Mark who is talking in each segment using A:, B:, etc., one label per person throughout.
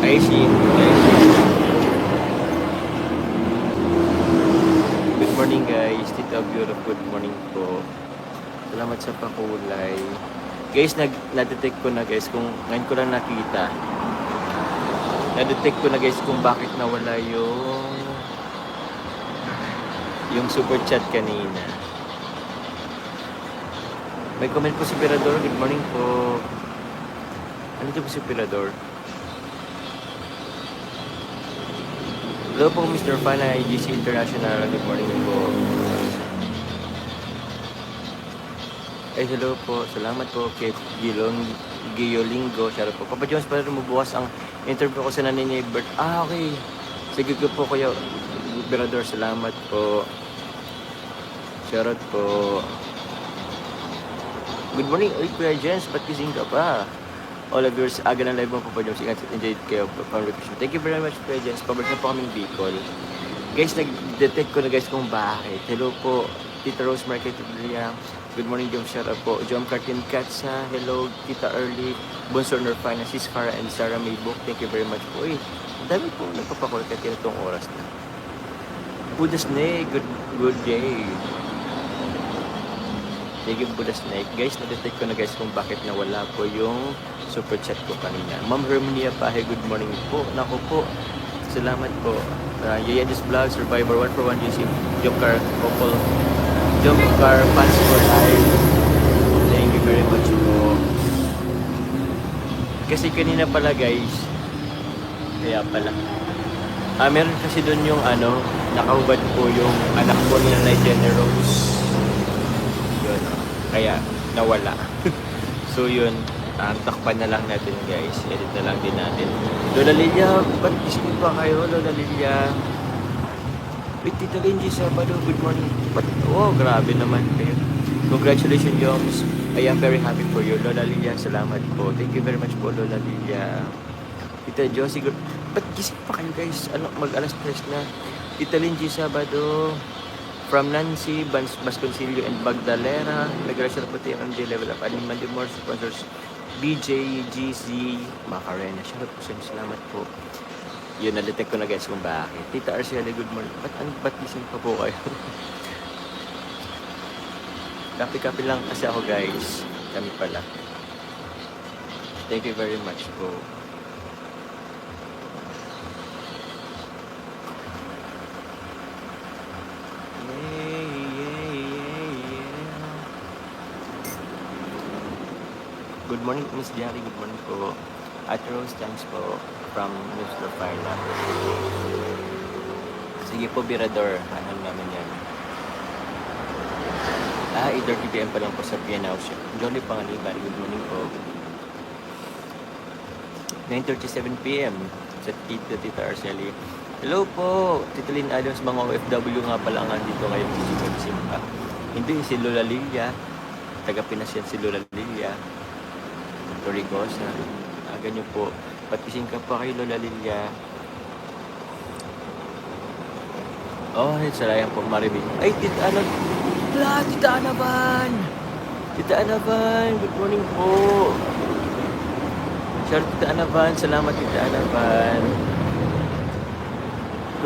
A: Shin. Hi, Shin. Good morning guys. Tita Beautiful. Good morning po. Salamat sa pakulay. Guys, na-detect ko na guys kung ngayon ko lang nakita. Na-detect ko na guys kung bakit nawala yung super chat kanina. May comment po si Pirador. Good morning po. Ano ito po si Pirador? Hello po Mr. Fana, IGC International. Good morning po. Ay, hello po. Salamat po kay Giyolingo. Shoutout po. Papa Jones, para bukas ang interview ko sa nanay ni Bert. Ah, okay. Sige ko po kayo. Berador, salamat po. Shoutout po. Good morning, uy, Kuya Jens. Ba't gising ka pa? All of yours, aga ng live mo po pa Jones. Ingat, enjoy kayo from vacation. Thank you very much, Kuya Jens. Pabalik na po kaming Bicol. Guys, nag-detect ko na guys kung bakit. Hello po, Tita Rose Market Liang. Good morning, Jom. Shout out po. Jom Cartin Katsa. Hello, Tita Early. Bonsor Norfina, Sis Farah and Sarah Maybuk. Thank you very much po. Uy, ang dami po nagpapakulit at itong oras na. Buddha Snake, good day. Thank you, Buddha Snake. Guys, na-detect ko na guys kung bakit nawala po yung super chat ko kanina. Ma'am Herminia Pahe, good morning po. Naku po, salamat po. Yayadis Vlog, Survivor 1 for 1 GC, Jomcar Couple, Jomcar Fans for Life. Thank you very much po. Kasi kanina pala guys, kaya pala. Meron kasi doon yung nakahubad po yung anak ko ni Nanay Jenny Rose. Yun, kaya nawala. So yun, takpan na lang natin guys. Edit na lang din natin. Lola Lilia, ba't gising pa kayo, Lola Lilia? Wait, Tita Linji, Sabado, good morning. Oh, grabe naman kayo. Congratulations, Joms. I am very happy for you, Lola Lilia. Salamat po. Thank you very much po, Lola Lilia. Tita Josie, ba't gising pa kayo guys? Mag-alas 3 na. Tita Linji, Sabado. From Nancy, Basconsilio and Bagdalera. Nag-rasyon po tayo ang level up. Anim man more sponsors. BJ, GZ, Macarena. Shoutout po sa inyo. Salamat po. Yun, na-detect ko na guys kung bakit. Tita Arcela, good morning. Ba't gising pa po kayo? Kapi-kapi lang kasi ako guys. Kami pala. Thank you very much po. Good morning, Miss Jerry. Good morning po. At Rose, thanks po from Mr. Farla. Sige po, Birador. Ano naman yan? 8:30 PM pa lang po sa Piano House. Jolly Pangaliban. Good morning po. 9:37 PM sa Tita Arceli. Hello po, Tita Lynn Adams. Mga OFW nga pala ang andito ngayon sa Simba. Hindi, si Lola Lilia. Taga Pinas yan si Lola Lilia. Rigosa. Ganyan po. Patising ka pa kay Lola Lilia. Oh, salayan po Maribig. Ay, Tita Ana. Tita Anaban. Tita Anaban. Good morning po. Shout Tita Anaban. Salamat Tita Anaban.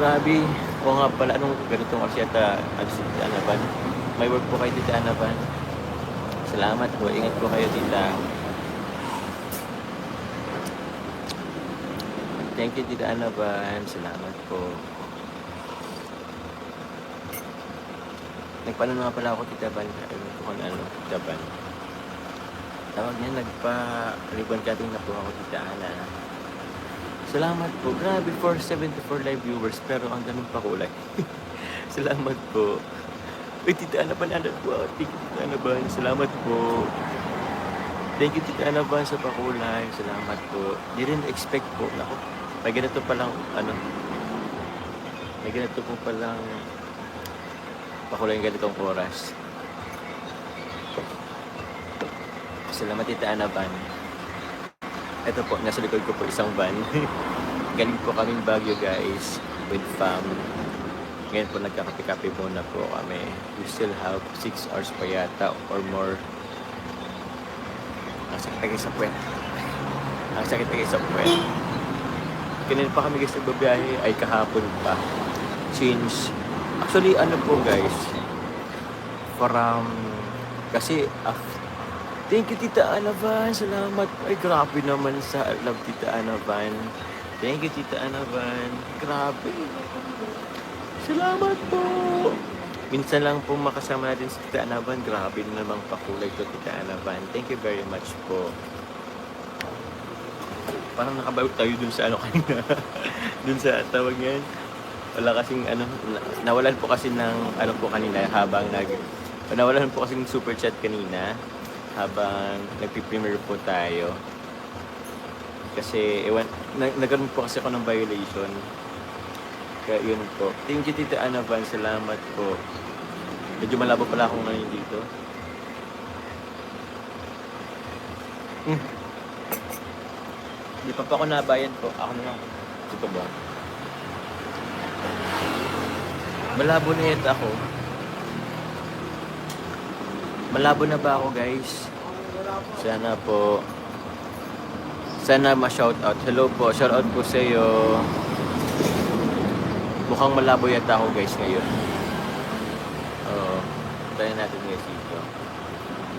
A: Grabe. O nga pala, anong ganitong kasi ata si Tita Anaban. May work po kay Tita Anaban. Salamat po. Ingat po kayo, Tita. Thank you, Tita Anaban. Salamat po. Nagpaano nga pala ako, Tita Ban. Tita Ban. Tawag niya, nagpa-ribbon cutting na po ako, Tita Ana. Salamat po. Grabe, 474 live viewers, pero ang daming pakulay. Salamat po. Uy, Tita Anaban, po. Thank you, Tita Anaban. Salamat po. Thank you, Tita Anaban, sa pakulay. Salamat po. Di rin expect po. Naku, may ganito palang, may ganito po palang pakulay ng ganitong oras. Salamat, Tita Anaban. Ito po, nasa likod ko po isang van. Galing po kaming Baguio, guys, with fam. Ngayon po, nagkakape-kape muna po kami. We still have 6 hours pa yata or more. Ang sakit kayo sa puwet. Ang sakit kayo sa puwet. kanina pa kami guys nagbabiyahe, ay kahapon pa. Since, actually ano po guys, from, kasi, thank you Tita Anavan, salamat. Ay grabe naman sa love Tita Anavan. Thank you Tita Anavan, grabe. Salamat po. Minsan lang po makasama natin si Tita Anavan. Grabe namang pakulay to Tita Anavan. Thank you very much po. Parang nakabawi tayo dun sa ano kanina. Dun sa tawag yan. Wala kasing ano, nawalan po kasi ng ano po kanina habang nawalan po kasing super chat kanina habang nagpi-premiere po tayo. Kasi nagkaroon po kasi ako ng violation. Kaya yun po. Thank you Tita Anavan, salamat po. Medyo malabo pala ako ngayon dito. Di pa ako nabayan po. Ako na lang. Ito ba? Malabo na yata ako. Malabo na ba ako guys? Sana po. Sana ma-shoutout. Hello po. Shoutout po sa iyo. Mukhang malabo yata ako guys ngayon. Tayo natin guys dito.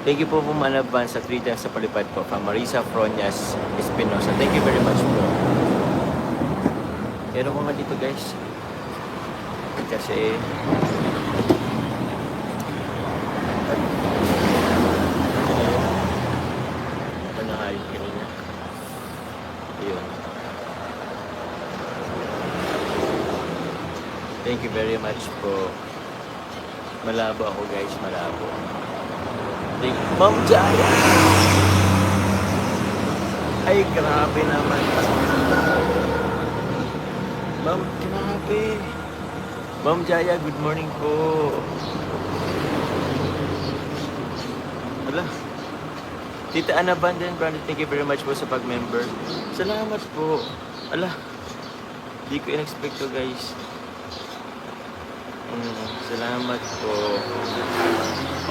A: Thank you po Manavan sa 3 times sa palipad po. From Marisa Fronias Espinosa. Thank you very much po. Meron ko nga dito guys. Kasi ito na nga yung kanina. Ayun. Thank you very much po. Malabo ako guys, malabo. Thank you, Ma'am Jaya. Ay, grabe naman. Ma'am, grabe. Ma'am Jaya, good morning po. Wala. Tita Anavan din, Brandon, thank you very much po sa pag-member. Salamat po. Ala, di ko in-expect to guys. Salamat po.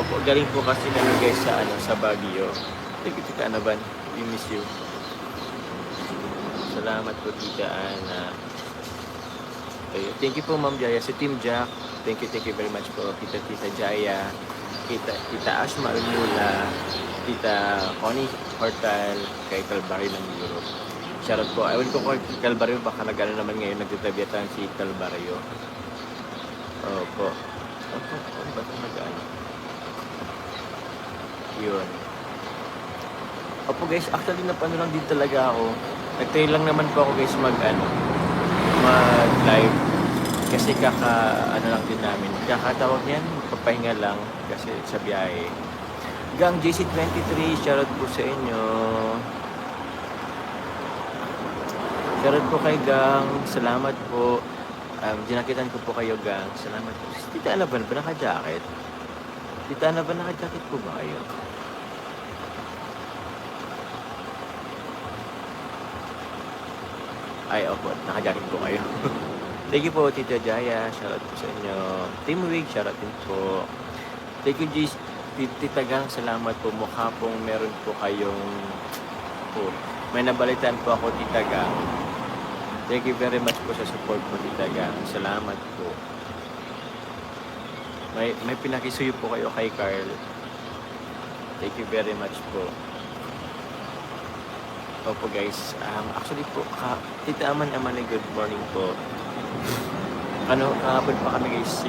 A: Opo, galing po kasi namin guys sa Baguio. Thank you Tita Anavan. We miss you. Salamat po Tita Ana. Okay. Thank you po Ma'am Jaya. Si Team Jack. Thank you very much po. Tita Jaya. Tita Ashma Almula. Tita Connie Hortal. Kay Calvary ng Europe. Shoutout po. Ewan ko kay Calvary. Baka nagano naman ngayon. Nagtitabiatan si Calvary. Opo. Opo. Ano ba ito nag-ano? Yun. Opo guys. Actually napano lang din talaga ako. Nag-try lang naman po ako guys mag-live. Kasi ano lang din namin. Kakatawag yan. Papahinga lang. Kasi sa biyahe. Gang JC23. Shoutout po sa inyo. Shoutout po kay Gang. Salamat po. Dinakitan ko po kayo gang. Salamat po. Tita Anavan ba naka-jacket? Tita Anavan naka-jacket po ba kayo? Ay, opo. Naka-jacket po kayo. Thank you po, Tita Jaya. Shoutout po sa inyo. Team Wig, shoutout din po. Thank you, Tita Gang. Salamat po. Mukha pong meron po kayong may nabalitan po ako, Tita Gang. Thank you very much po sa support po, Tita Gang. Salamat po. May pinakisuyo po kayo kay Carl. Thank you very much po. Opo guys, actually po, Tita Aman, good morning po. Kahapon pa kami guys,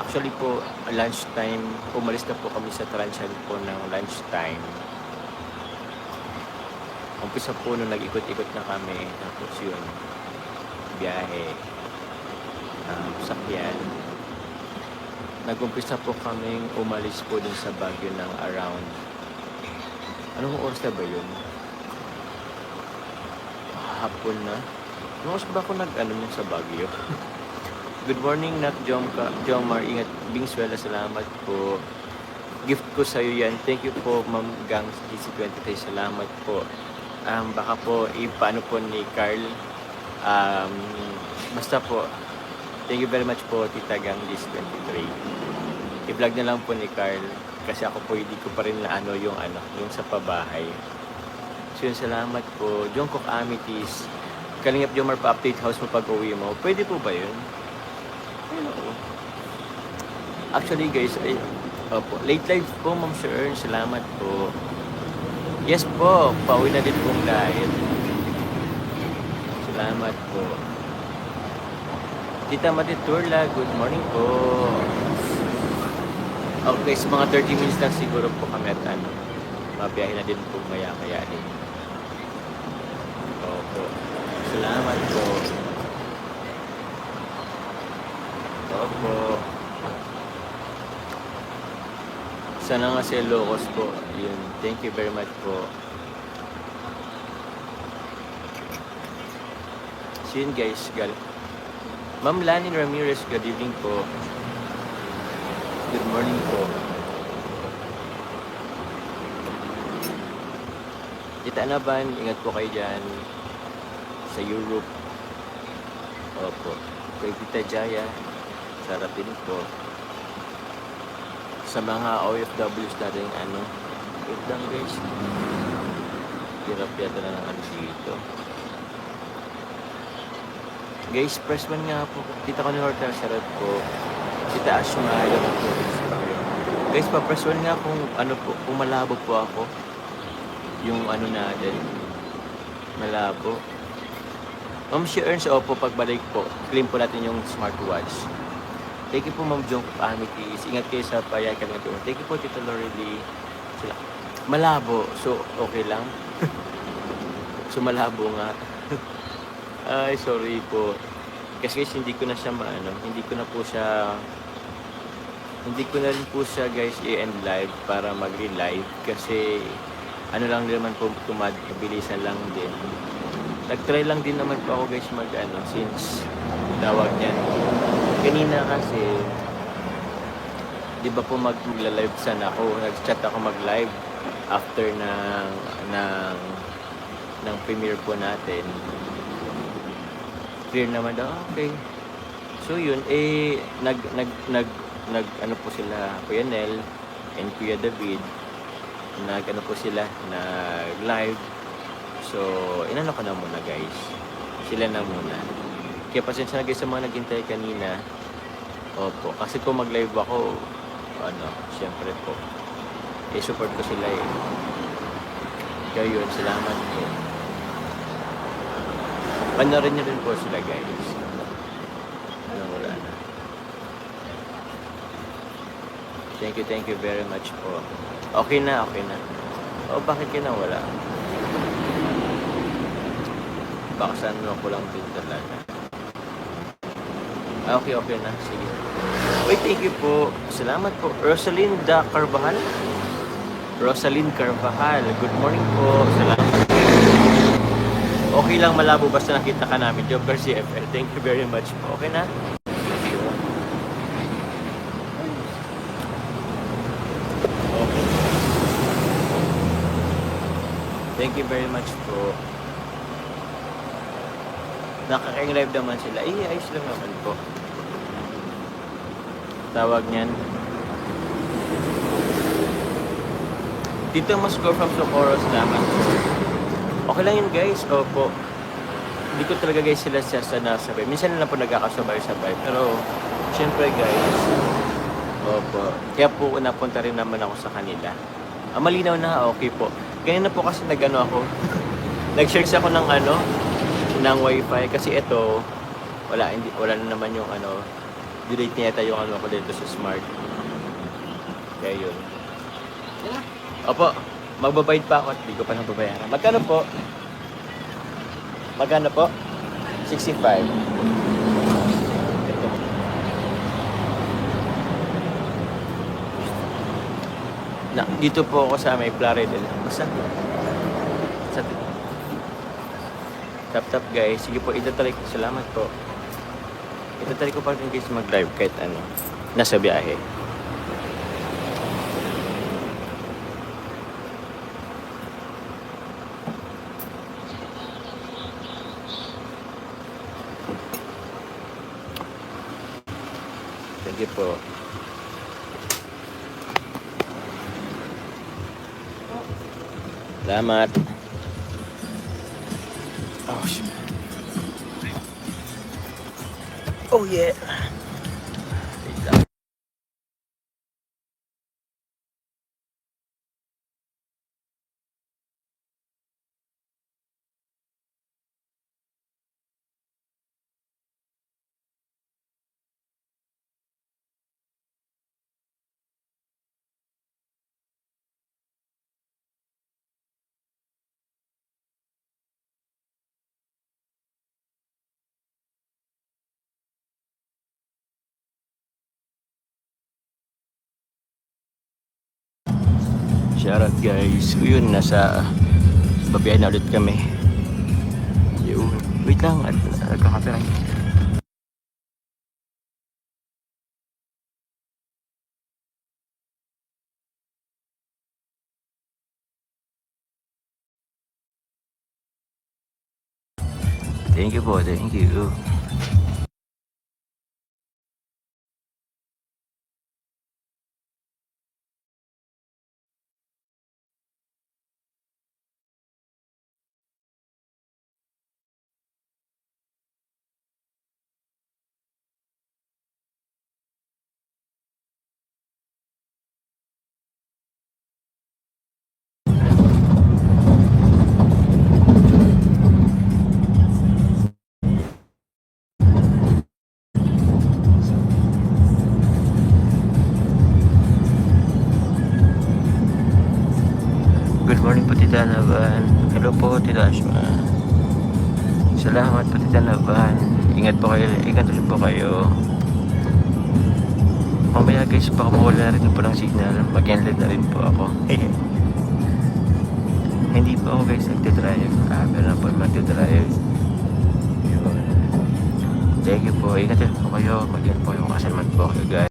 A: actually po, lunchtime, umalis na po kami sa Transyan po ng lunchtime. Umpisa po nung nag-ikot-ikot na kami, tapos yun, biyahe, sakyan. Nag-umpisa po kaming umalis po dun sa Baguio ng around, anong oras na ba yun? Hapon na. Anong oras ba ako nung sa Baguio? Good morning, Nat Jomar. Ingat, Bingswela, salamat po. Gift ko sa'yo yan. Thank you po, Ma'am Gang GC23. Salamat po. Baka po, paano po ni Carl. Basta po, thank you very much po, Tita Gang GC23. I-vlog na lang po ni Carl. Kasi ako po, hindi ko pa rin na yung sa pabahay. So yun, salamat po. Jungkook Amities. Kalingap Jomar pa-update house mo pag uwi mo. Pwede po ba yun? Hello. Actually guys, opo, late live po Ma'am Sharon, salamat po. Yes po, pauwi na din pong live. Salamat po. Tita Matiturla, good morning po. Okay, so mga 30 minutes lang siguro po kami at mabiyahe na din po maya-maya din. Opo. Salamat po. Opo. Sana nga si Locos po. Yun. Thank you very much po. So yun guys. Ma'am Lani Ramirez, good evening po. Good morning po. Tita Anaban, ingat po kayo dyan sa Europe. Opo. Kay Tita Jaya, sarap din po. Sa mga OFWs natin, wait lang guys. Hirap yata na ng dito. Guys, press 1 nga po. Tita ko ni Hortel, sarap po. Tita Ash, maayaw po. Guys, pa-press 1 nga kung kung malabo po ako. Yung natin. Malabo. Ma'am, she earns, opo, pagbalik po. Claim po natin yung smartwatch. Thank you po, Ma'am Jong Amitis. Ingat kayo sa payay kami ito. Thank you po, Tito Lorely. Malabo. So, okay lang. So, malabo nga. Ay, sorry po. Kasi hindi ko na siya hindi ko na rin po siya guys i-end live para mag-relive kasi lang naman po mabilisan lang din. Nag-try lang din naman po ako guys since tawag niyan. Kanina kasi di ba po magla-live sana ako. Nag-chat ako mag-live after ng premiere po natin. Clear naman daw, okay. So yun, nag po sila, Kuya Nel and Kuya David, po sila, nag-live. So, inano ko na muna guys. Sila na muna. Kaya pasensya na guys sa mga naghintay kanina. Opo, kasi kung mag-live ako, syempre po, support ko sila eh. Kaya yun, salamat po. Panorin nyo rin po sila guys. Wala na. Thank you very much po. Okay na. O bakit ka nawala? Baka saan ko lang din talaga. Okay na. Sige. Wait, thank you po. Salamat po. Rosalind Carvajal. Good morning po. Salamat. Okay lang, malabo basta nakita ka namin. Job Garcia FL. Thank you very much po. Okay na? Okay. Thank you very much po. Nakaka-live naman sila. Ayos lang naman po. Tawag niyan. Dito Moscow from Socorro, salamat po. Okay lang yun guys, opo. Hindi ko talaga guys sila nasabay. Minsan na lang po nagkakasabay-sabay. Pero, syempre guys, opo. Kaya po napunta rin naman ako sa kanila. Malinaw na, okay po. Ganyan na po kasi ako. Nag-search ako ng ng wifi. Kasi ito, wala na naman yung delete niya yung ko dito sa smart. Kaya yun. Opo. Magbabayad pa ako at hindi ko pa nababayaran. Magkano po? 65. Ito. Dito po ako sa may Plaridel. Basta. Tap guys. Sige po, itatry ko. Salamat po. Itatry ko pa rin guys mag-live kahit nasa biyahe. Sige po. Salamat. Oh, shit. Oh yeah. Wait lang. Shoutout guys. Yun, nasa babiyahe na ulit kami. Yun. Wait lang, nagkakapiray. Thank you po, thank you. Good morning po Tita Navan. Hello po Tita Ashma. Salamat po Tita Navan. Ingat po kayo, ingat rin po kayo. Mamaya guys, baka mawala na rin po ng signal. Mag-enled na rin po ako. Hindi po ako guys nagdadrive. Meron na po magdadrive. Thank you po. Ingat rin po kayo. Mag-enled po yung kasalamat po kayo guys.